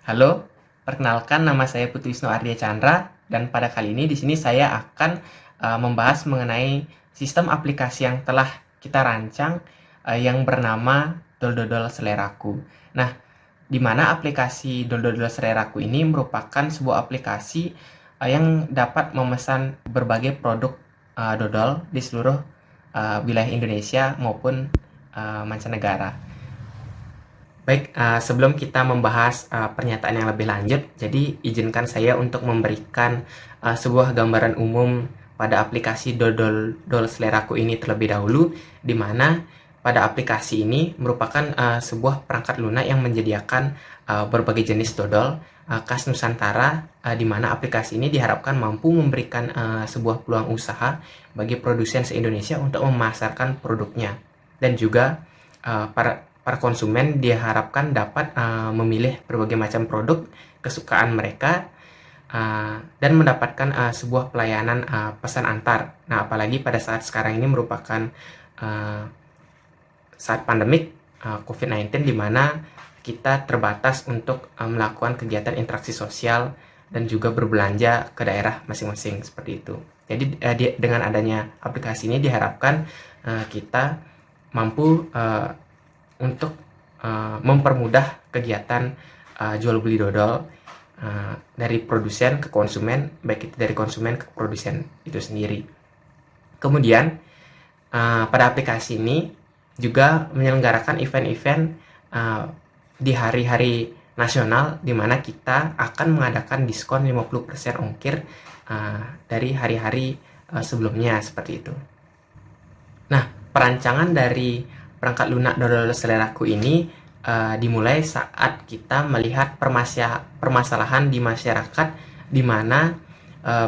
Halo, perkenalkan nama saya Putu Wisnu Ardia Chandra dan pada kali ini di sini saya akan membahas mengenai sistem aplikasi yang telah kita rancang yang bernama Dol-Dodol Seleraku. Nah, di mana aplikasi Dol-Dodol Seleraku ini merupakan sebuah aplikasi yang dapat memesan berbagai produk dodol di seluruh wilayah Indonesia maupun mancanegara. Baik, sebelum kita membahas pernyataan yang lebih lanjut, jadi izinkan saya untuk memberikan sebuah gambaran umum pada aplikasi Dodol Seleraku ini terlebih dahulu, di mana pada aplikasi ini merupakan sebuah perangkat lunak yang menyediakan berbagai jenis dodol khas Nusantara, di mana aplikasi ini diharapkan mampu memberikan sebuah peluang usaha bagi produsen se-Indonesia untuk memasarkan produknya, dan juga para konsumen diharapkan dapat memilih berbagai macam produk kesukaan mereka dan mendapatkan sebuah pelayanan pesan antar. Nah, apalagi pada saat sekarang ini merupakan saat pandemik COVID-19, di mana kita terbatas untuk melakukan kegiatan interaksi sosial dan juga berbelanja ke daerah masing-masing seperti itu. Jadi dengan adanya aplikasi ini diharapkan kita mampu untuk mempermudah kegiatan jual beli dodol dari produsen ke konsumen, baik itu dari konsumen ke produsen itu sendiri. Kemudian pada aplikasi ini juga menyelenggarakan event-event di hari-hari nasional, di mana kita akan mengadakan diskon 50% ongkir dari hari-hari sebelumnya seperti itu. Nah, perancangan dari perangkat lunak Dodol Seleraku ini dimulai saat kita melihat permasalahan di masyarakat, di mana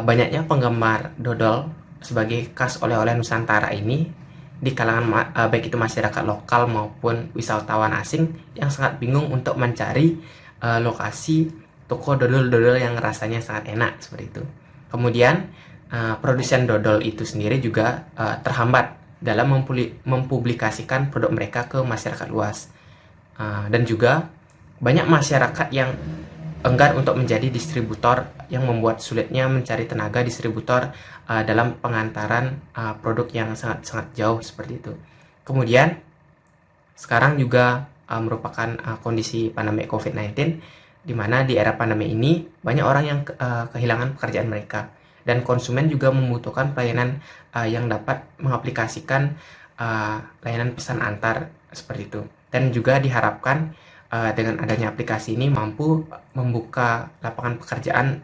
banyaknya penggemar dodol sebagai khas oleh-oleh Nusantara ini di kalangan baik itu masyarakat lokal maupun wisatawan asing yang sangat bingung untuk mencari lokasi toko dodol-dodol yang rasanya sangat enak seperti itu. Kemudian produsen dodol itu sendiri juga terhambat dalam mempublikasikan produk mereka ke masyarakat luas. Dan juga banyak masyarakat yang enggan untuk menjadi distributor, yang membuat sulitnya mencari tenaga distributor dalam pengantaran produk yang sangat-sangat jauh seperti itu. Kemudian sekarang juga merupakan kondisi pandemi COVID-19, di mana di era pandemi ini banyak orang yang kehilangan pekerjaan mereka, dan konsumen juga membutuhkan pelayanan yang dapat mengaplikasikan layanan pesan antar seperti itu. Dan juga diharapkan dengan adanya aplikasi ini mampu membuka lapangan pekerjaan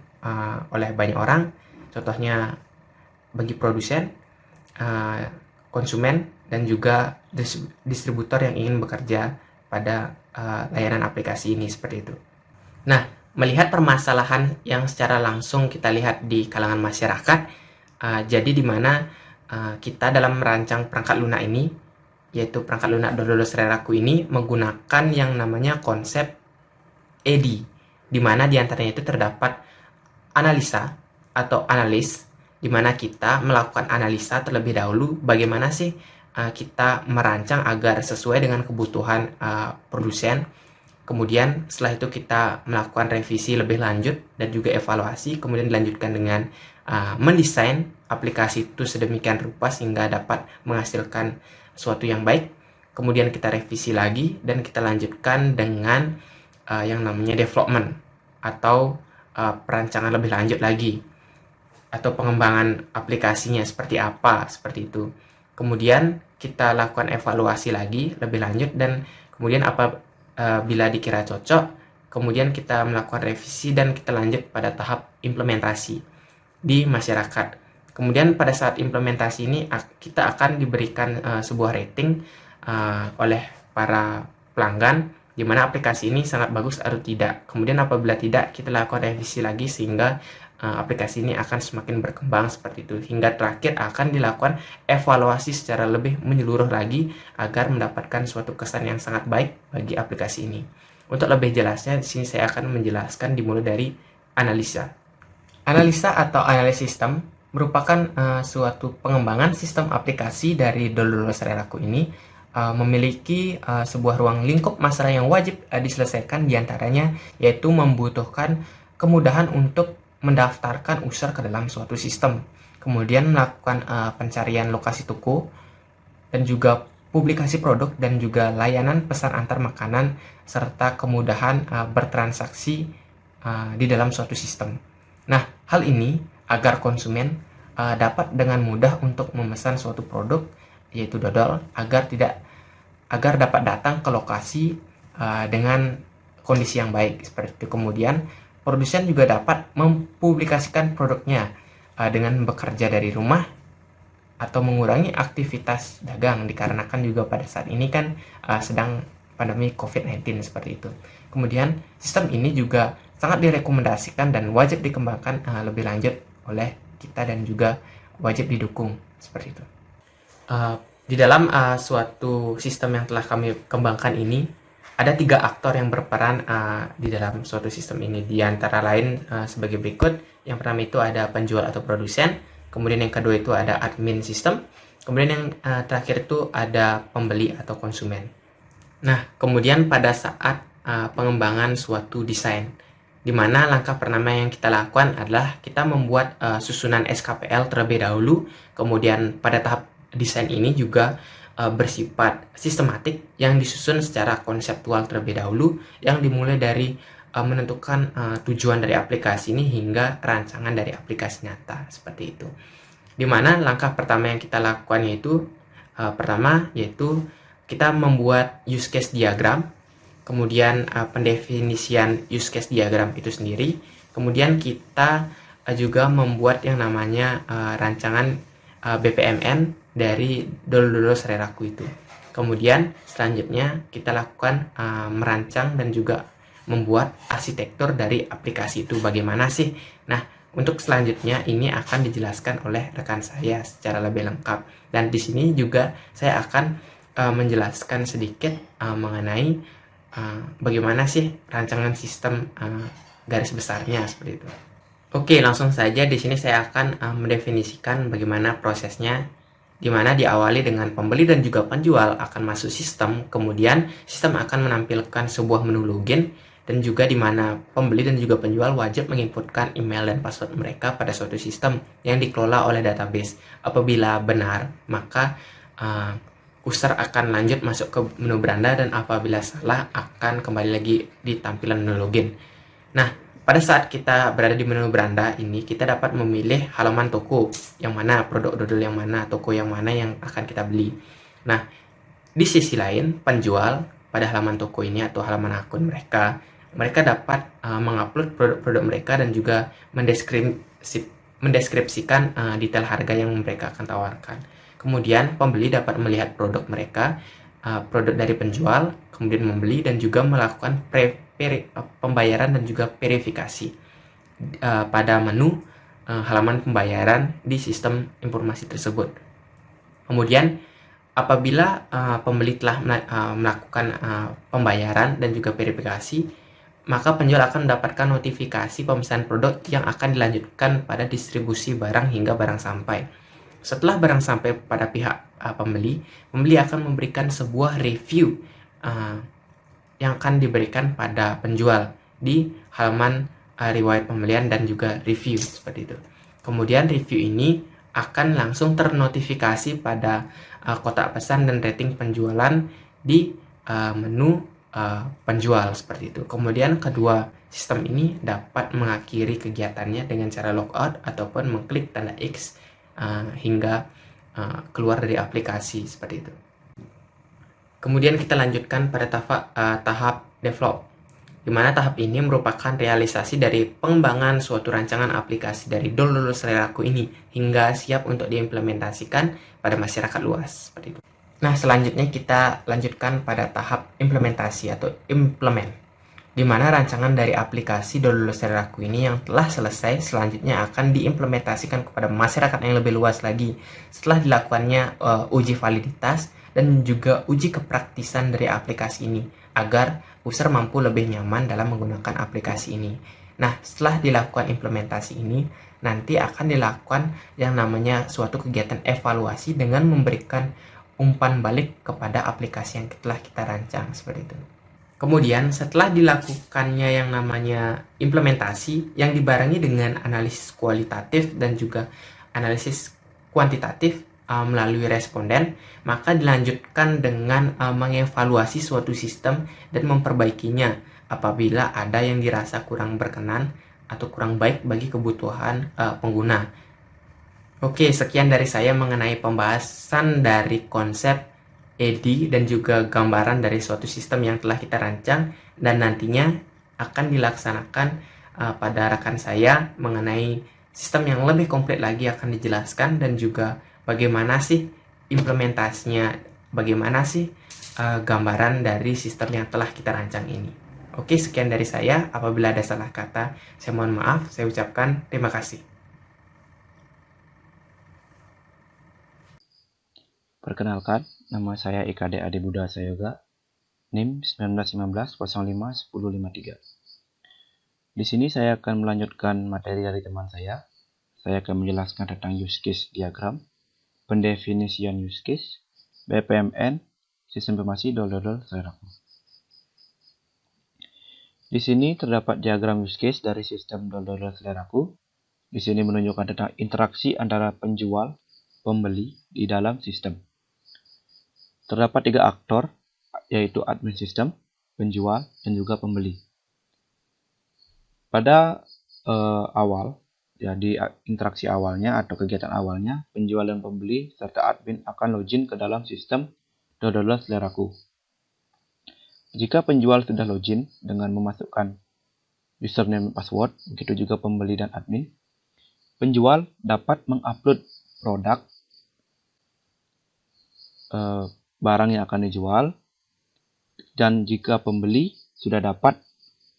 oleh banyak orang, contohnya bagi produsen, konsumen, dan juga distributor yang ingin bekerja pada layanan aplikasi ini seperti itu. Nah, melihat permasalahan yang secara langsung kita lihat di kalangan masyarakat, jadi di mana kita dalam merancang perangkat lunak ini, yaitu perangkat lunak Dodol Seleraku ini, menggunakan yang namanya konsep EDI, di mana diantaranya itu terdapat analisa atau analis, di mana kita melakukan analisa terlebih dahulu bagaimana sih kita merancang agar sesuai dengan kebutuhan produsen. Kemudian setelah itu kita melakukan revisi lebih lanjut dan juga evaluasi, kemudian dilanjutkan dengan mendesain aplikasi itu sedemikian rupa sehingga dapat menghasilkan sesuatu yang baik. Kemudian kita revisi lagi dan kita lanjutkan dengan yang namanya development atau perancangan lebih lanjut lagi, atau pengembangan aplikasinya seperti apa, seperti itu. Kemudian kita lakukan evaluasi lagi lebih lanjut, dan kemudian bila dikira cocok, kemudian kita melakukan revisi dan kita lanjut pada tahap implementasi di masyarakat. Kemudian pada saat implementasi ini kita akan diberikan sebuah rating oleh para pelanggan, di mana aplikasi ini sangat bagus atau tidak. Kemudian apabila tidak, kita lakukan revisi lagi sehingga aplikasi ini akan semakin berkembang seperti itu, hingga terakhir akan dilakukan evaluasi secara lebih menyeluruh lagi agar mendapatkan suatu kesan yang sangat baik bagi aplikasi ini. Untuk lebih jelasnya, di sini saya akan menjelaskan dimulai dari analisa. Analisa atau analisis sistem merupakan suatu pengembangan sistem aplikasi dari Dodol Seleraku ini memiliki sebuah ruang lingkup masalah yang wajib diselesaikan, diantaranya yaitu membutuhkan kemudahan untuk mendaftarkan user ke dalam suatu sistem, kemudian melakukan pencarian lokasi toko, dan juga publikasi produk dan juga layanan pesan antar makanan, serta kemudahan bertransaksi di dalam suatu sistem. Nah, hal ini agar konsumen dapat dengan mudah untuk memesan suatu produk, yaitu dodol, agar dapat datang ke lokasi dengan kondisi yang baik seperti itu. Kemudian produsen juga dapat mempublikasikan produknya dengan bekerja dari rumah atau mengurangi aktivitas dagang, dikarenakan juga pada saat ini kan sedang pandemi COVID-19 seperti itu. Kemudian sistem ini juga sangat direkomendasikan dan wajib dikembangkan lebih lanjut oleh kita dan juga wajib didukung seperti itu. Di dalam suatu sistem yang telah kami kembangkan ini, ada 3 aktor yang berperan di dalam suatu sistem ini, di antara lain sebagai berikut. Yang pertama itu ada penjual atau produsen, kemudian yang kedua itu ada admin sistem, kemudian yang terakhir itu ada pembeli atau konsumen. Nah, kemudian pada saat pengembangan suatu desain, di mana langkah pertama yang kita lakukan adalah kita membuat susunan SKPL terlebih dahulu. Kemudian pada tahap desain ini juga bersifat sistematik yang disusun secara konseptual terlebih dahulu, yang dimulai dari menentukan tujuan dari aplikasi ini hingga rancangan dari aplikasi nyata seperti itu. Dimana langkah pertama yang kita lakukan yaitu pertama yaitu kita membuat use case diagram, kemudian pendefinisian use case diagram itu sendiri, kemudian kita juga membuat yang namanya rancangan BPMN dari dodol-dodol seleraku itu. Kemudian selanjutnya kita lakukan merancang dan juga membuat arsitektur dari aplikasi itu bagaimana sih. Nah, untuk selanjutnya ini akan dijelaskan oleh rekan saya secara lebih lengkap, dan di sini juga saya akan menjelaskan sedikit mengenai bagaimana sih rancangan sistem garis besarnya seperti itu. Oke, langsung saja di sini saya akan mendefinisikan bagaimana prosesnya, di mana diawali dengan pembeli dan juga penjual akan masuk sistem, kemudian sistem akan menampilkan sebuah menu login, dan juga di mana pembeli dan juga penjual wajib menginputkan email dan password mereka pada suatu sistem yang dikelola oleh database. Apabila benar, maka user akan lanjut masuk ke menu beranda, dan apabila salah akan kembali lagi di tampilan menu login. Nah, pada saat kita berada di menu beranda ini, kita dapat memilih halaman toko yang mana, produk dodol yang mana, toko yang mana yang akan kita beli. Nah, di sisi lain, penjual pada halaman toko ini atau halaman akun mereka dapat mengupload produk-produk mereka dan juga mendeskripsikan detail harga yang mereka akan tawarkan. Kemudian pembeli dapat melihat produk mereka, produk dari penjual, kemudian membeli dan juga melakukan pembayaran dan juga verifikasi pada menu halaman pembayaran di sistem informasi tersebut. Kemudian apabila pembeli telah melakukan pembayaran dan juga verifikasi, maka penjual akan mendapatkan notifikasi pemesanan produk yang akan dilanjutkan pada distribusi barang hingga barang sampai. Setelah barang sampai pada pihak pembeli akan memberikan sebuah review yang akan diberikan pada penjual di halaman riwayat pembelian dan juga review seperti itu. Kemudian review ini akan langsung ternotifikasi pada kotak pesan dan rating penjualan di menu penjual seperti itu. Kemudian kedua sistem ini dapat mengakhiri kegiatannya dengan cara logout ataupun mengklik tanda X hingga keluar dari aplikasi seperti itu. Kemudian kita lanjutkan pada tahap develop, di mana tahap ini merupakan realisasi dari pengembangan suatu rancangan aplikasi dari dodol seleraku ini hingga siap untuk diimplementasikan pada masyarakat luas seperti itu. Nah, selanjutnya kita lanjutkan pada tahap implementasi atau implement, di mana rancangan dari aplikasi dodol seleraku ini yang telah selesai selanjutnya akan diimplementasikan kepada masyarakat yang lebih luas lagi setelah dilakukannya uji validitas dan juga uji kepraktisan dari aplikasi ini agar user mampu lebih nyaman dalam menggunakan aplikasi ini. Nah, setelah dilakukan implementasi ini, nanti akan dilakukan yang namanya suatu kegiatan evaluasi dengan memberikan umpan balik kepada aplikasi yang telah kita rancang seperti itu. Kemudian setelah dilakukannya yang namanya implementasi yang dibarengi dengan analisis kualitatif dan juga analisis kuantitatif melalui responden, maka dilanjutkan dengan mengevaluasi suatu sistem dan memperbaikinya apabila ada yang dirasa kurang berkenan atau kurang baik bagi kebutuhan pengguna. Oke, sekian dari saya mengenai pembahasan dari konsep ED dan juga gambaran dari suatu sistem yang telah kita rancang dan nantinya akan dilaksanakan pada rekan saya mengenai sistem yang lebih komplit lagi akan dijelaskan dan juga bagaimana sih implementasinya, bagaimana sih gambaran dari sistem yang telah kita rancang ini. Oke, sekian dari saya. Apabila ada salah kata, saya mohon maaf. Saya ucapkan terima kasih. Perkenalkan, nama saya IKD Adi Buddha Sayoga, NIM 1915-05-1053. Di sini saya akan melanjutkan materi dari teman saya. Saya akan menjelaskan tentang use case diagram, pendefinisian use case, BPMN, sistem informasi seleraku. Di sini terdapat diagram use case dari sistem seleraku. Di sini menunjukkan tentang interaksi antara penjual, pembeli di dalam sistem. Terdapat 3 aktor, yaitu admin sistem, penjual, dan juga pembeli. Pada awal, jadi interaksi awalnya atau kegiatan awalnya, penjual dan pembeli serta admin akan login ke dalam sistem seleraku. Jika penjual sudah login dengan memasukkan username dan password, begitu juga pembeli dan admin, penjual dapat mengupload produk barang yang akan dijual, dan jika pembeli sudah dapat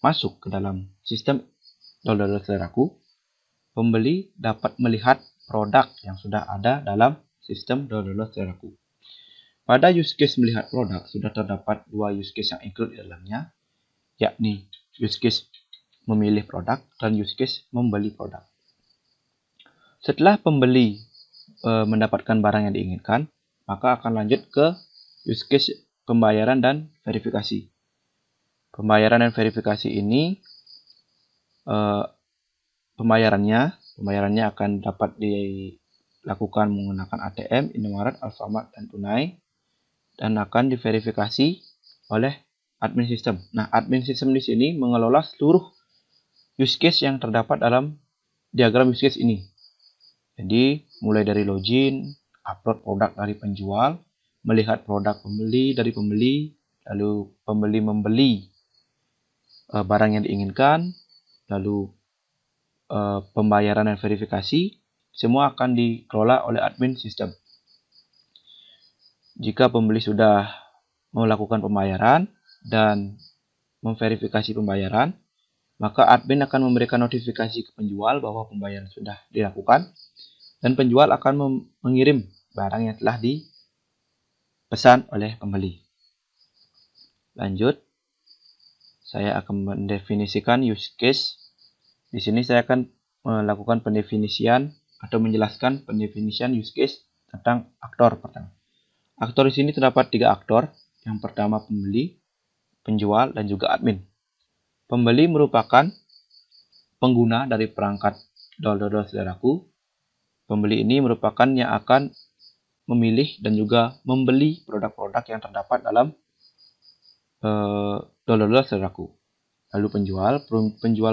masuk ke dalam sistem seleraku, pembeli dapat melihat produk yang sudah ada dalam sistem seleraku. Pada use case melihat produk, sudah terdapat 2 use case yang include di dalamnya, yakni use case memilih produk dan use case membeli produk. Setelah pembeli mendapatkan barang yang diinginkan, maka akan lanjut ke use case pembayaran dan verifikasi. Pembayaran dan verifikasi ini pembayarannya akan dapat dilakukan menggunakan ATM, Indomaret, Alfamart, dan tunai, dan akan diverifikasi oleh admin sistem. Nah, admin sistem di sini mengelola seluruh use case yang terdapat dalam diagram use case ini. Jadi, mulai dari login, upload produk dari penjual, melihat produk pembeli dari pembeli, lalu pembeli membeli barang yang diinginkan, lalu pembayaran dan verifikasi, semua akan dikelola oleh admin sistem. Jika pembeli sudah melakukan pembayaran dan memverifikasi pembayaran, maka admin akan memberikan notifikasi ke penjual bahwa pembayaran sudah dilakukan, dan penjual akan mengirim barang yang telah dipesan oleh pembeli. Lanjut, saya akan mendefinisikan use case. Di sini saya akan melakukan pendefinisian atau menjelaskan pendefinisian use case tentang aktor pertama. Aktor di sini terdapat 3 aktor. Yang pertama pembeli, penjual, dan juga admin. Pembeli merupakan pengguna dari perangkat seleraku. Pembeli ini merupakan yang akan memilih dan juga membeli produk-produk yang terdapat dalam seleraku. Lalu penjual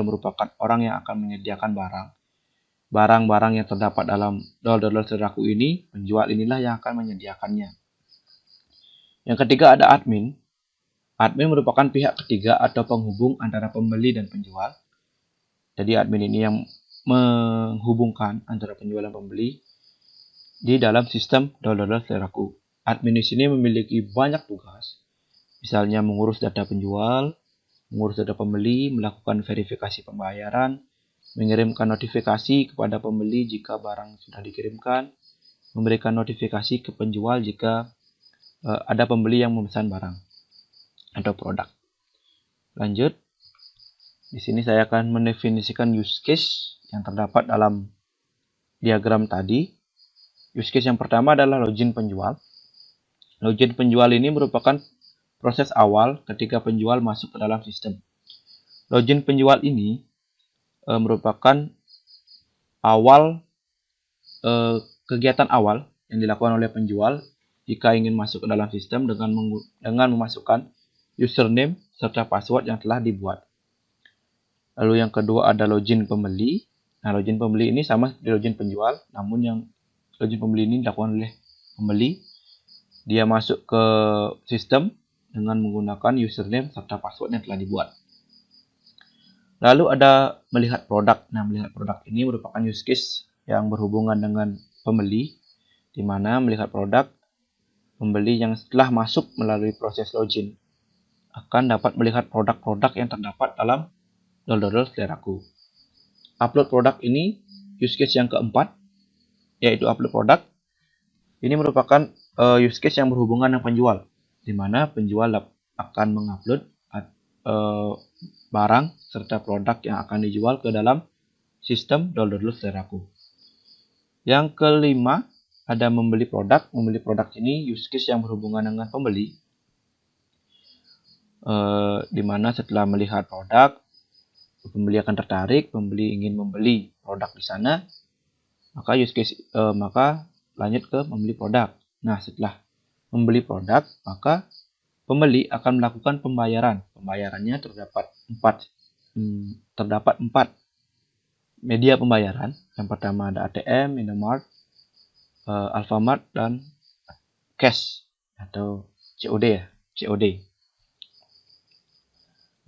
merupakan orang yang akan menyediakan barang. Barang-barang yang terdapat dalam seleraku ini, penjual inilah yang akan menyediakannya. Yang ketiga ada admin. Admin merupakan pihak ketiga atau penghubung antara pembeli dan penjual. Jadi admin ini yang menghubungkan antara penjual dan pembeli di dalam sistem seleraku. Admin di sini memiliki banyak tugas, misalnya mengurus data penjual, mengurus data pembeli, melakukan verifikasi pembayaran, mengirimkan notifikasi kepada pembeli jika barang sudah dikirimkan, memberikan notifikasi ke penjual jika ada pembeli yang memesan barang atau produk. Lanjut, di sini saya akan mendefinisikan use case yang terdapat dalam diagram tadi. Use case yang pertama adalah login penjual. Login penjual ini merupakan proses awal ketika penjual masuk ke dalam sistem. Login penjual ini merupakan awal kegiatan awal yang dilakukan oleh penjual jika ingin masuk ke dalam sistem dengan memasukkan username serta password yang telah dibuat. Lalu yang kedua ada login pembeli. Nah, login pembeli ini sama seperti login penjual, namun yang login pembeli ini dilakukan oleh pembeli. Dia masuk ke sistem dengan menggunakan username serta password yang telah dibuat. Lalu ada melihat produk. Nah, melihat produk ini merupakan use case yang berhubungan dengan pembeli, di mana melihat produk, pembeli yang setelah masuk melalui proses login akan dapat melihat produk-produk yang terdapat dalam dodol seleraku. Upload produk ini use case yang keempat, yaitu upload produk. Ini merupakan use case yang berhubungan dengan penjual, di mana penjual akan mengupload barang serta produk yang akan dijual ke dalam sistem dodol seleraku. Yang kelima ada membeli produk. Membeli produk ini use case yang berhubungan dengan pembeli, di mana setelah melihat produk, pembeli akan tertarik, pembeli ingin membeli produk di sana, maka lanjut ke membeli produk. Nah, setelah membeli produk, maka pembeli akan melakukan pembayaran. Pembayarannya terdapat empat media pembayaran. Yang pertama ada ATM, Indomart, Alfamart, dan cash atau COD.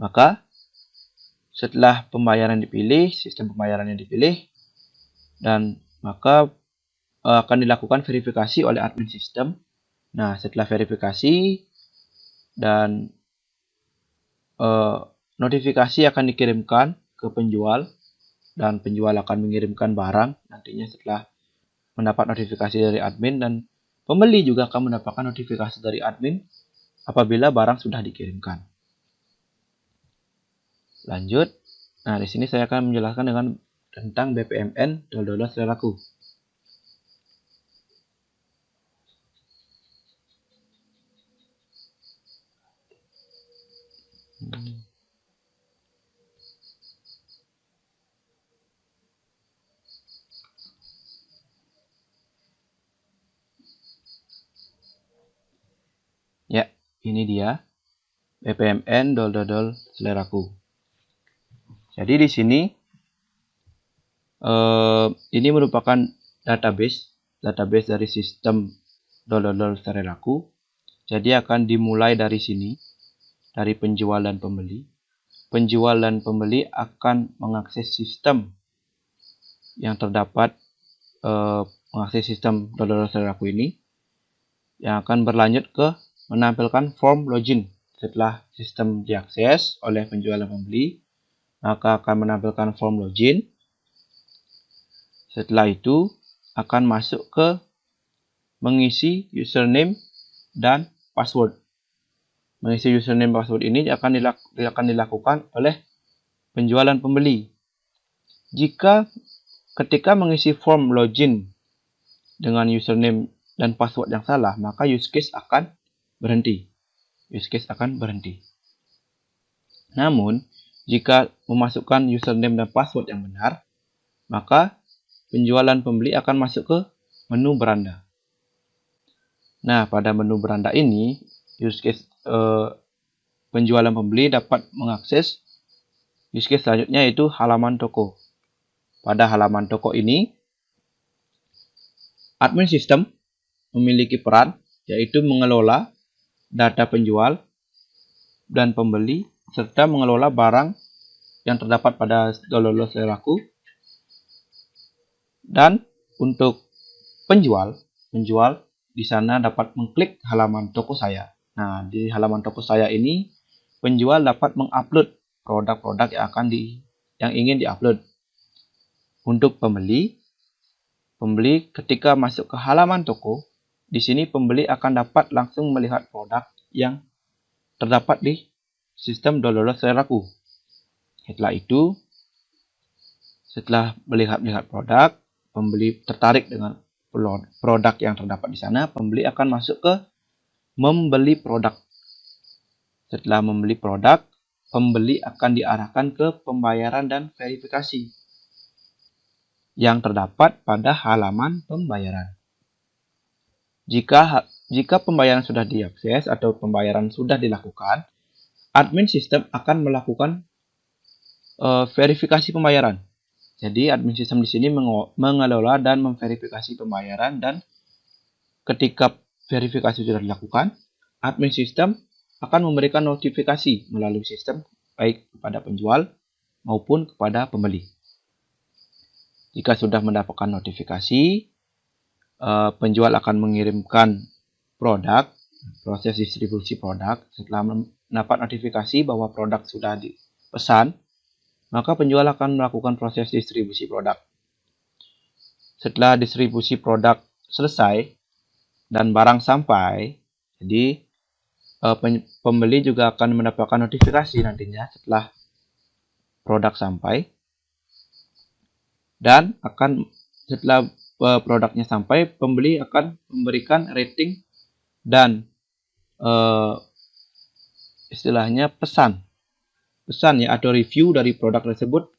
Maka setelah pembayaran dipilih, sistem pembayarannya dipilih, dan maka akan dilakukan verifikasi oleh admin sistem. Nah, setelah verifikasi dan notifikasi akan dikirimkan ke penjual, dan penjual akan mengirimkan barang nantinya setelah mendapat notifikasi dari admin, dan pembeli juga akan mendapatkan notifikasi dari admin apabila barang sudah dikirimkan. Lanjut. Nah, di sini saya akan menjelaskan tentang BPMN dodol seleraku. Ya, ini dia BPMN dodol seleraku. Jadi di sini ini merupakan database dari sistem dodol seleraku. Jadi akan dimulai dari sini, dari penjual dan pembeli. Penjual dan pembeli akan mengakses sistem yang terdapat, mengakses sistem dodol seleraku ini, yang akan berlanjut ke menampilkan form login. Setelah sistem diakses oleh penjual dan pembeli, maka akan menampilkan form login. Setelah itu akan masuk ke mengisi username dan password. Mengisi username dan password ini akan dilakukan oleh penjual dan pembeli. Jika ketika mengisi form login dengan username dan password yang salah, maka use case akan berhenti. Namun, jika memasukkan username dan password yang benar, maka penjual dan pembeli akan masuk ke menu beranda. Nah, pada menu beranda ini, use case penjual dan pembeli dapat mengakses use case selanjutnya, yaitu halaman toko. Pada halaman toko ini, admin sistem memiliki peran, yaitu mengelola data penjual dan pembeli, serta mengelola barang yang terdapat pada dodol seleraku. Dan untuk penjual di sana dapat mengklik halaman toko saya. Nah, di halaman toko saya ini penjual dapat mengupload produk-produk yang ingin diupload. Untuk pembeli ketika masuk ke halaman toko, di sini pembeli akan dapat langsung melihat produk yang terdapat di sistem dodol seleraku. Setelah itu, setelah melihat produk, pembeli tertarik dengan produk yang terdapat di sana, pembeli akan masuk ke membeli produk. Setelah membeli produk, pembeli akan diarahkan ke pembayaran dan verifikasi yang terdapat pada halaman pembayaran. Jika pembayaran sudah diakses atau pembayaran sudah dilakukan, admin sistem akan melakukan verifikasi pembayaran. Jadi admin sistem di sini mengelola dan memverifikasi pembayaran, dan ketika verifikasi sudah dilakukan, admin sistem akan memberikan notifikasi melalui sistem baik kepada penjual maupun kepada pembeli. Jika sudah mendapatkan notifikasi, penjual akan mengirimkan produk, proses distribusi produk. Setelah mendapat notifikasi bahwa produk sudah dipesan, maka penjual akan melakukan proses distribusi produk. Setelah distribusi produk selesai dan barang sampai, jadi pembeli juga akan mendapatkan notifikasi nantinya setelah produk sampai, dan setelah produknya sampai, pembeli akan memberikan rating dan istilahnya pesan ya, atau review dari produk tersebut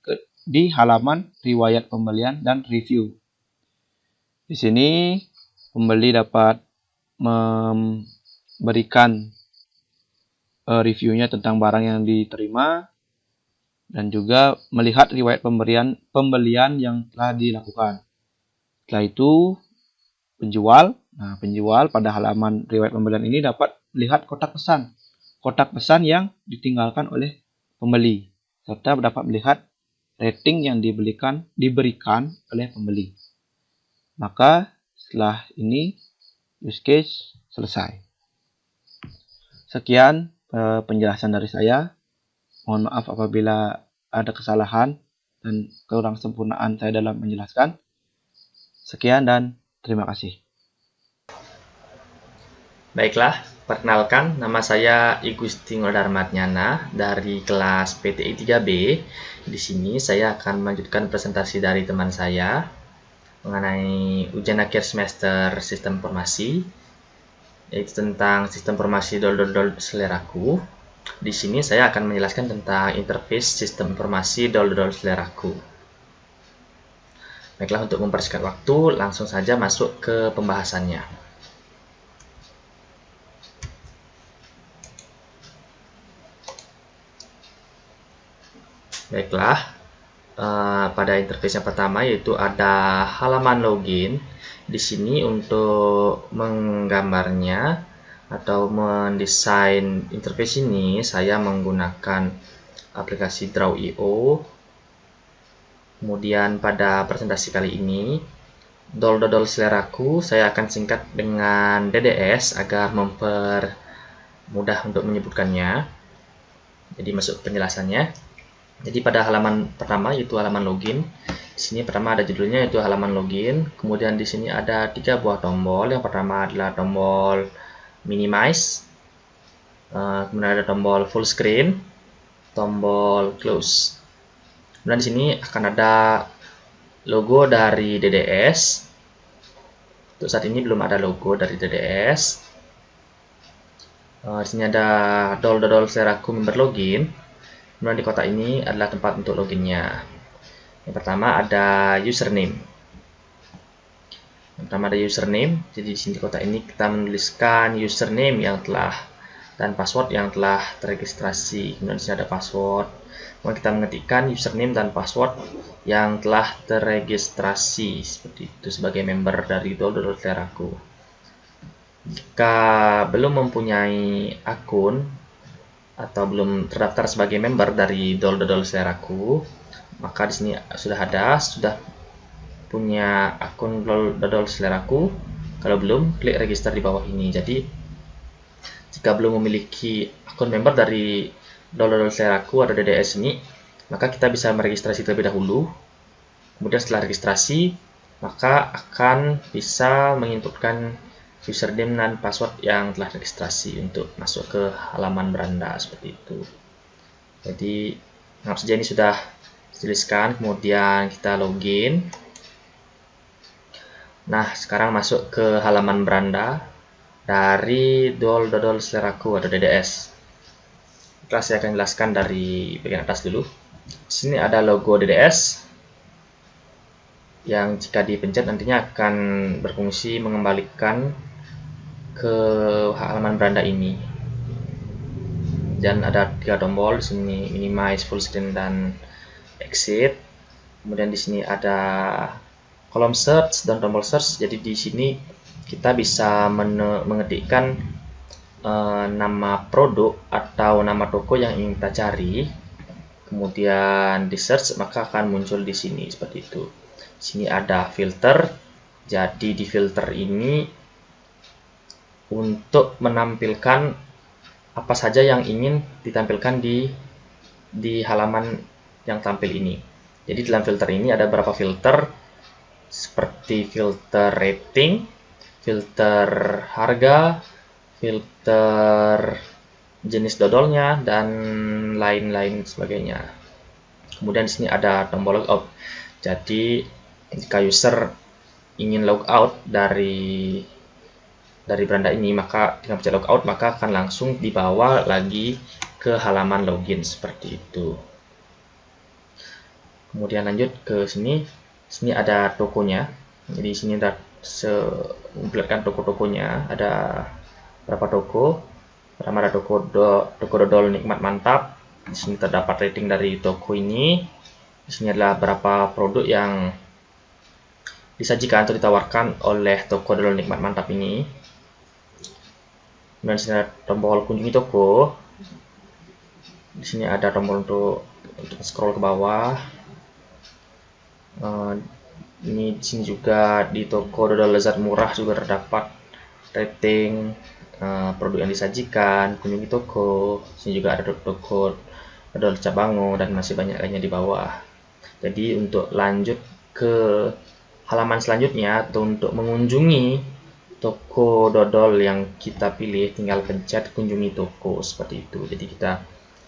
di halaman riwayat pembelian dan review. Di sini pembeli dapat memberikan reviewnya tentang barang yang diterima dan juga melihat riwayat pembelian yang telah dilakukan. Setelah itu penjual pada halaman riwayat pembelian ini dapat melihat kotak pesan yang ditinggalkan oleh pembeli, serta dapat melihat rating yang diberikan oleh pembeli. Maka setelah ini use case selesai. Sekian penjelasan dari saya. Mohon maaf apabila ada kesalahan dan kurang sempurnaan saya dalam menjelaskan. Sekian dan terima kasih. Baiklah, perkenalkan, nama saya Igusti Darmatnyana dari kelas PTI 3B. Di sini saya akan melanjutkan presentasi dari teman saya mengenai ujian akhir semester sistem informasi, yaitu tentang sistem informasi dol seleraku. Di sini saya akan menjelaskan tentang interface sistem informasi dol seleraku. Baiklah, untuk mempersingkat waktu, langsung saja masuk ke pembahasannya. Baiklah, pada interface yang pertama yaitu ada halaman login. Di sini untuk menggambarnya atau mendesain interface ini, saya menggunakan aplikasi Draw.io. Kemudian pada presentasi kali ini, dol seleraku saya akan singkat dengan DDS agar mempermudah untuk menyebutkannya. Jadi masuk ke penjelasannya. Jadi pada halaman pertama yaitu halaman login. Di sini pertama ada judulnya yaitu halaman login. Kemudian di sini ada 3 buah tombol. Yang pertama adalah tombol minimize, kemudian ada tombol full screen, tombol close. Kemudian di sini akan ada logo dari DDS. Untuk saat ini belum ada logo dari DDS. Di sini ada dol seleraku member login. Kemudian di kotak ini adalah tempat untuk loginnya. Yang pertama ada username. Jadi di sini di kotak ini kita menuliskan username yang telah dan password yang telah terregistrasi. Kemudian di sini ada password. Kemudian kita mengetikkan username dan password yang telah terregistrasi seperti itu sebagai member dari dol seleraku. Jika belum mempunyai akun atau belum terdaftar sebagai member dari dol seleraku, maka di sini sudah punya akun dol seleraku. Kalau belum, klik register di bawah ini. Jadi jika belum memiliki akun member dari dol seleraku atau DDS ini, maka kita bisa meregistrasi terlebih dahulu. Kemudian setelah registrasi, maka akan bisa menginputkan username dan password yang telah registrasi untuk masuk ke halaman beranda seperti itu. Jadi anggap saja ini sudah dituliskan, kemudian kita login. Nah, sekarang masuk ke halaman beranda. dari dodol seleraku atau DDS. Setelah saya akan jelaskan dari bagian atas dulu. Di sini ada logo DDS yang jika dipencet nantinya akan berfungsi mengembalikan ke halaman beranda ini. Dan ada 3 tombol di sini, minimize, full screen, dan exit. Kemudian di sini ada kolom search dan tombol search. Jadi di sini kita bisa mengetikkan nama produk atau nama toko yang ingin kita cari. Kemudian di search maka akan muncul di sini seperti itu. Di sini ada filter. Jadi di filter ini untuk menampilkan apa saja yang ingin ditampilkan di halaman yang tampil ini. Jadi dalam filter ini ada beberapa filter seperti filter rating, filter harga, filter jenis dodolnya, dan lain-lain sebagainya. Kemudian di sini ada tombol logout. Jadi jika user ingin logout dari beranda ini, maka dengan pencet logout maka akan langsung dibawa lagi ke halaman login seperti itu. Kemudian lanjut ke sini. Sini ada tokonya. Jadi sini ada memperlihatkan toko-tokonya. Ada berapa toko? Pertama ada toko dodol nikmat mantap. Di sini terdapat rating dari toko ini. Di sini adalah berapa produk yang disajikan atau ditawarkan oleh toko dodol nikmat mantap ini. Kemudian di sini ada tombol kunjungi toko. Di sini ada tombol untuk scroll ke bawah. Ini di sini juga di toko dodol lezat murah juga terdapat rating produk yang disajikan, kunjungi toko. Di sini juga ada toko dodol Cap Bango dan masih banyak lainnya di bawah. Jadi untuk lanjut ke halaman selanjutnya atau untuk mengunjungi toko dodol yang kita pilih, tinggal pencet kunjungi toko seperti itu. Jadi kita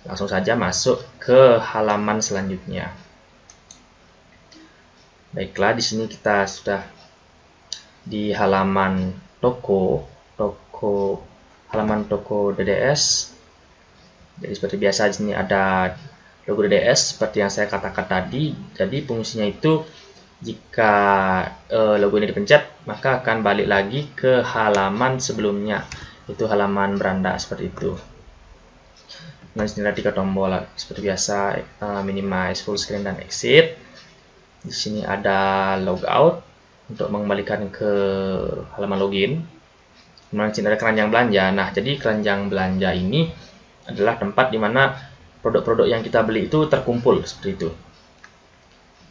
langsung saja masuk ke halaman selanjutnya. Baiklah, di sini kita sudah di halaman halaman toko DDS. Jadi seperti biasa di sini ada logo DDS seperti yang saya katakan tadi. Jadi fungsinya itu jika logo ini dipencet, maka akan balik lagi ke halaman sebelumnya, itu halaman beranda seperti itu. Nah, sini ada 3 tombol seperti biasa, minimize, full screen, dan exit. Di sini ada logout untuk mengembalikan ke halaman login. Kemudian di sini ada keranjang belanja. Nah, jadi keranjang belanja ini adalah tempat di mana produk-produk yang kita beli itu terkumpul seperti itu.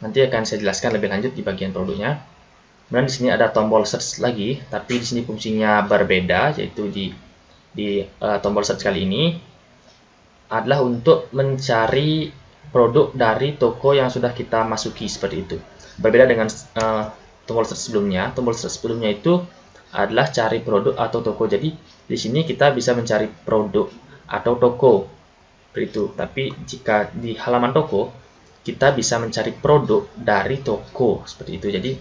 Nanti akan saya jelaskan lebih lanjut di bagian produknya. Kemudian di sini ada tombol search lagi, tapi di sini fungsinya berbeda, yaitu di tombol search kali ini adalah untuk mencari produk dari toko yang sudah kita masuki seperti itu. Berbeda dengan tombol search sebelumnya. Tombol search sebelumnya itu adalah cari produk atau toko. Jadi di sini kita bisa mencari produk atau toko seperti itu. Tapi jika di halaman toko kita bisa mencari produk dari toko seperti itu. Jadi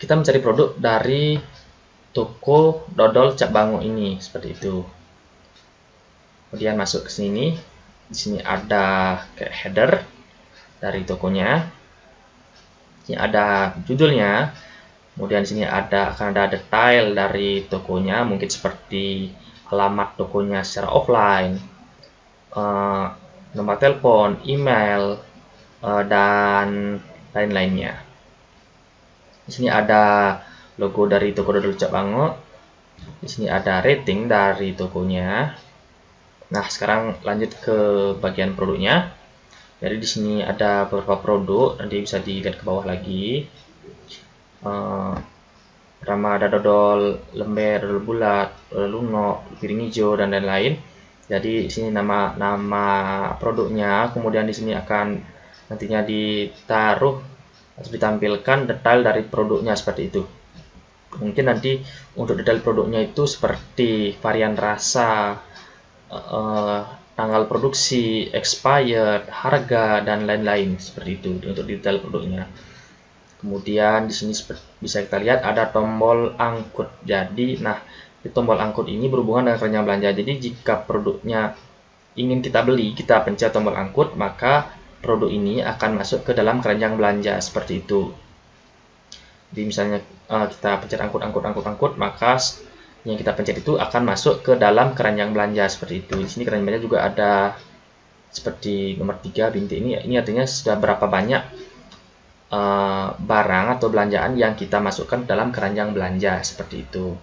kita mencari produk dari toko dodol Cap Bango ini seperti itu. Kemudian masuk ke sini. Di sini ada kayak header dari tokonya. Ini ada judulnya. Kemudian di sini akan ada detail dari tokonya, mungkin seperti alamat tokonya secara offline, nomor telepon, email, dan lain-lainnya. Di sini ada logo dari toko dodol Cap Bango. Di sini ada rating dari tokonya. Nah, sekarang lanjut ke bagian produknya. Jadi di sini ada beberapa produk, nanti bisa dilihat ke bawah lagi. Pertama ada dodol lember, dodol bulat, dodol luno, piring hijau, dan lain-lain. Jadi di sini nama produknya, kemudian di sini akan nantinya ditaruh atau ditampilkan detail dari produknya seperti itu. Mungkin nanti untuk detail produknya itu seperti varian rasa, tanggal produksi, expired, harga, dan lain-lain seperti itu untuk detail produknya. Kemudian di sini bisa kita lihat ada tombol angkut. Jadi, nah, di tombol angkut ini berhubungan dengan keranjang belanja. Jadi, jika produknya ingin kita beli, kita pencet tombol angkut, maka produk ini akan masuk ke dalam keranjang belanja seperti itu. Jadi, misalnya kita pencet angkut, maka yang kita pencet itu akan masuk ke dalam keranjang belanja seperti itu. Di sini keranjang belanja juga ada seperti nomor 3 bintik ini. Ini artinya sudah berapa banyak barang atau belanjaan yang kita masukkan dalam keranjang belanja seperti itu.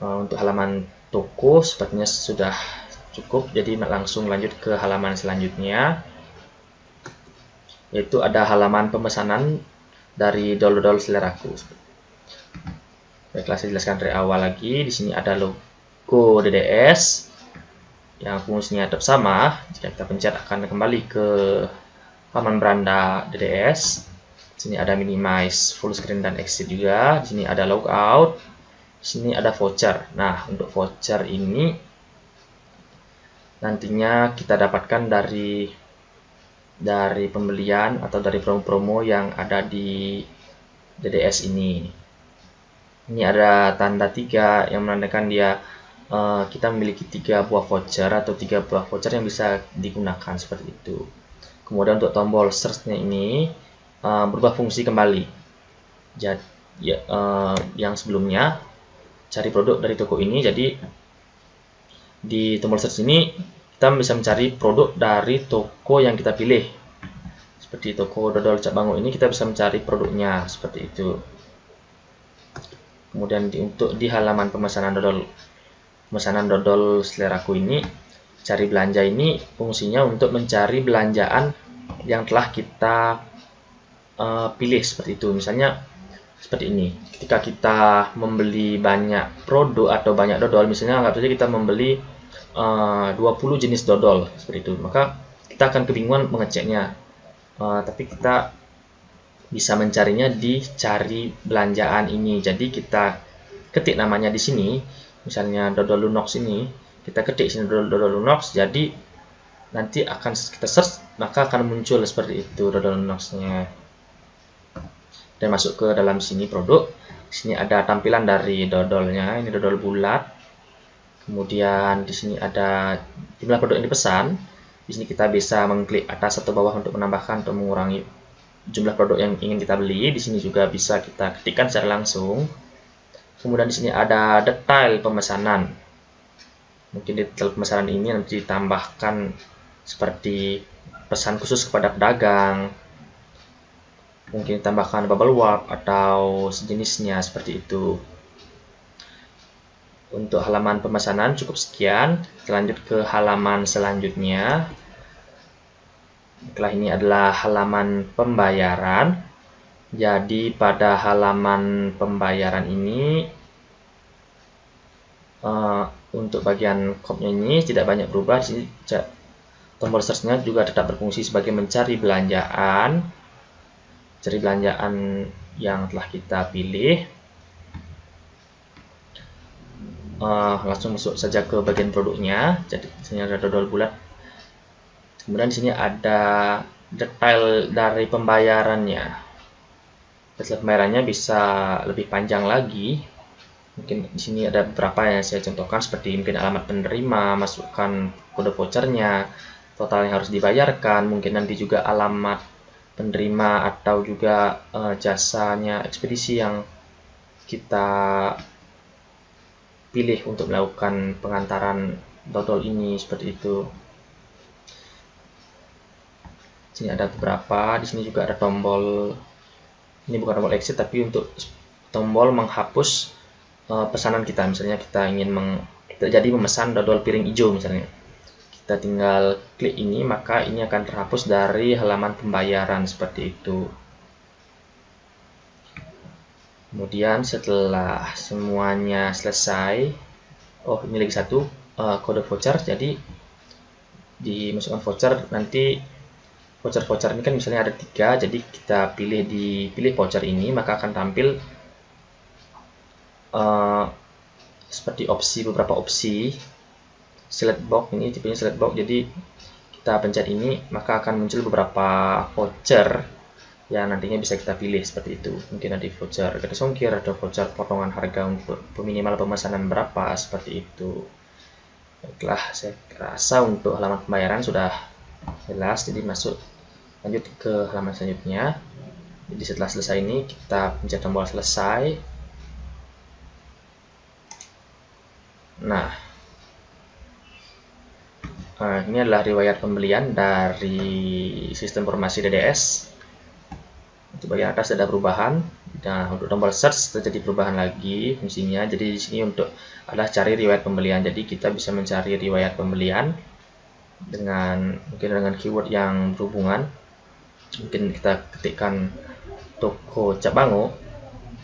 Untuk halaman toko sepertinya sudah cukup, jadi langsung lanjut ke halaman selanjutnya, yaitu ada halaman pemesanan dari dodol seleraku. Baiklah, saya jelaskan dari awal lagi. Di sini ada logo DDS yang fungsinya tetap sama. Jika kita pencet akan kembali ke halaman beranda DDS. Di sini ada minimize, full screen, dan exit juga. Di sini ada logout. Di sini ada voucher. Nah, untuk voucher ini nantinya kita dapatkan dari pembelian atau dari promo-promo yang ada di DDS ini. Ini ada tanda 3 yang menandakan dia kita memiliki 3 buah voucher atau 3 buah voucher yang bisa digunakan seperti itu. Kemudian untuk tombol search-nya ini berubah fungsi kembali. Jadi yang sebelumnya cari produk dari toko ini, jadi di tombol search ini kita bisa mencari produk dari toko yang kita pilih. Seperti toko dodol Cak Bango ini kita bisa mencari produknya seperti itu. Kemudian untuk di halaman pemesanan dodol seleraku ini, cari belanja ini fungsinya untuk mencari belanjaan yang telah kita pilih seperti itu. Misalnya seperti ini, ketika kita membeli banyak produk atau banyak dodol, misalnya anggap saja kita membeli 20 jenis dodol seperti itu, maka kita akan kebingungan mengeceknya, tapi kita bisa mencarinya di cari belanjaan ini. Jadi kita ketik namanya di sini, misalnya dodol Lunox ini, kita ketik sini dodol Lunox, jadi nanti akan kita search, maka akan muncul seperti itu dodol Lunox-nya. Dan masuk ke dalam sini produk. Di sini ada tampilan dari dodolnya, ini dodol bulat. Kemudian di sini ada jumlah produk yang dipesan. Di sini kita bisa mengklik atas atau bawah untuk menambahkan atau mengurangi jumlah produk yang ingin kita beli. Di sini juga bisa kita ketikkan secara langsung. Kemudian di sini ada detail pemesanan. Mungkin detail pemesanan ini nanti ditambahkan seperti pesan khusus kepada pedagang, mungkin tambahkan bubble wrap atau sejenisnya seperti itu. Untuk halaman pemesanan cukup sekian. Kita lanjut ke halaman selanjutnya. Setelah ini adalah halaman pembayaran. Jadi pada halaman pembayaran ini untuk bagian kopnya ini tidak banyak berubah. Di sini tombol search-nya juga tetap berfungsi sebagai mencari belanjaan. Cari belanjaan yang telah kita pilih. Langsung masuk saja ke bagian produknya. Jadi di sini ada dodol bulat. Kemudian di sini ada detail dari pembayarannya. Detail pembayarannya bisa lebih panjang lagi. Mungkin di sini ada beberapa yang saya contohkan, seperti mungkin alamat penerima, masukkan kode vouchernya, total yang harus dibayarkan, mungkin nanti juga alamat penerima atau juga jasanya ekspedisi yang kita pilih untuk melakukan pengantaran dodol ini seperti itu. Di sini ada beberapa. Di sini juga ada tombol, ini bukan tombol exit tapi untuk tombol menghapus pesanan kita. Misalnya kita ingin jadi memesan dodol piring hijau misalnya, kita tinggal klik ini, maka ini akan terhapus dari halaman pembayaran seperti itu. Kemudian setelah semuanya selesai, ini lagi satu, kode voucher. Jadi dimasukkan voucher, nanti voucher ini kan misalnya ada 3, jadi kita pilih voucher ini, maka akan tampil seperti beberapa opsi select box. Ini tipenya select box, jadi kita pencet ini maka akan muncul beberapa voucher yang nantinya bisa kita pilih seperti itu. Mungkin ada voucher gratis ongkir atau voucher potongan harga untuk minimal pemesanan berapa, seperti itu. Baiklah, saya rasa untuk halaman pembayaran sudah jelas, jadi lanjut ke halaman selanjutnya. Jadi setelah selesai ini kita pencet tombol selesai. Nah, ini adalah riwayat pembelian dari sistem informasi DDS. Untuk bagian atas ada perubahan. Nah, untuk tombol search terjadi perubahan lagi fungsinya. Jadi di sini untuk adalah cari riwayat pembelian. Jadi kita bisa mencari riwayat pembelian mungkin dengan keyword yang berhubungan. Mungkin kita ketikkan toko Cap Bango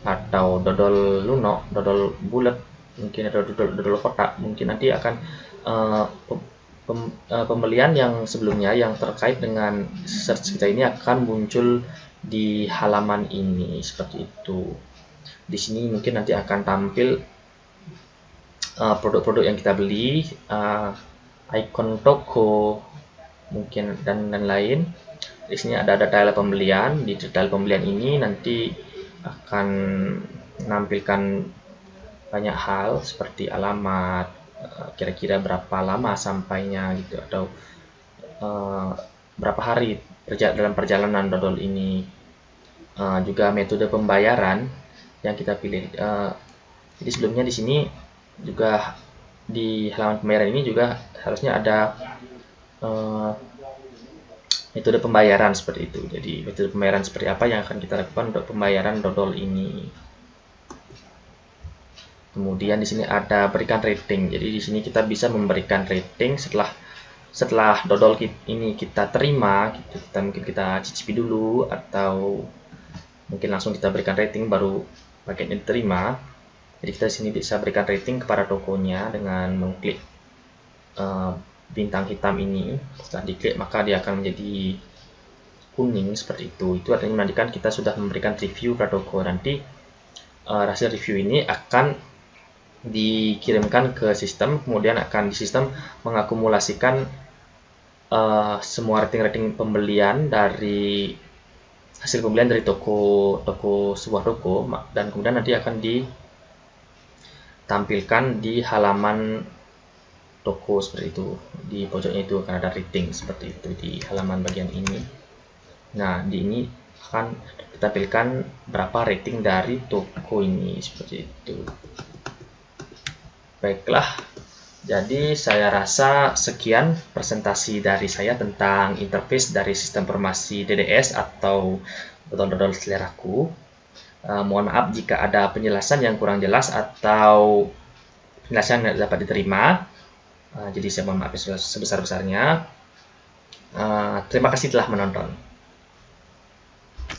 atau dodol luno, dodol bulat, mungkin ada dodol kotak. Mungkin nanti akan pembelian yang sebelumnya yang terkait dengan search kita ini akan muncul di halaman ini, seperti itu. Di sini mungkin nanti akan tampil produk-produk yang kita beli, ikon toko mungkin dan lain. Di sini ada detail pembelian. Di detail pembelian ini nanti akan menampilkan banyak hal seperti alamat, kira-kira berapa lama sampainya gitu, atau berapa hari dalam perjalanan dodol ini. Juga metode pembayaran yang kita pilih. Jadi sebelumnya di sini juga di halaman pembayaran ini juga harusnya ada metode pembayaran seperti itu. Jadi metode pembayaran seperti apa yang akan kita lakukan untuk pembayaran dodol ini. Kemudian di sini ada berikan rating. Jadi di sini kita bisa memberikan rating setelah dodol ini kita terima, mungkin kita cicipi dulu atau mungkin langsung kita berikan rating baru paketnya diterima. Jadi kita di sini bisa berikan rating kepada tokonya dengan mengklik bintang hitam ini. Setelah diklik maka dia akan menjadi kuning seperti itu. Itu artinya menandakan kita sudah memberikan review pada toko. Nanti hasil review ini akan dikirimkan ke sistem, kemudian akan di sistem mengakumulasikan semua rating-rating pembelian dari hasil pembelian dari sebuah toko, dan kemudian nanti akan ditampilkan di halaman toko seperti itu. Di pojoknya itu akan ada rating seperti itu di halaman bagian ini. Nah, di ini akan ditampilkan berapa rating dari toko ini seperti itu. Baiklah, jadi saya rasa sekian presentasi dari saya tentang interface dari sistem informasi DDS atau dodol-dodol seleraku. Mohon maaf jika ada penjelasan yang kurang jelas atau penjelasan yang dapat diterima. Jadi saya mohon maaf sebesar-besarnya. Terima kasih telah menonton.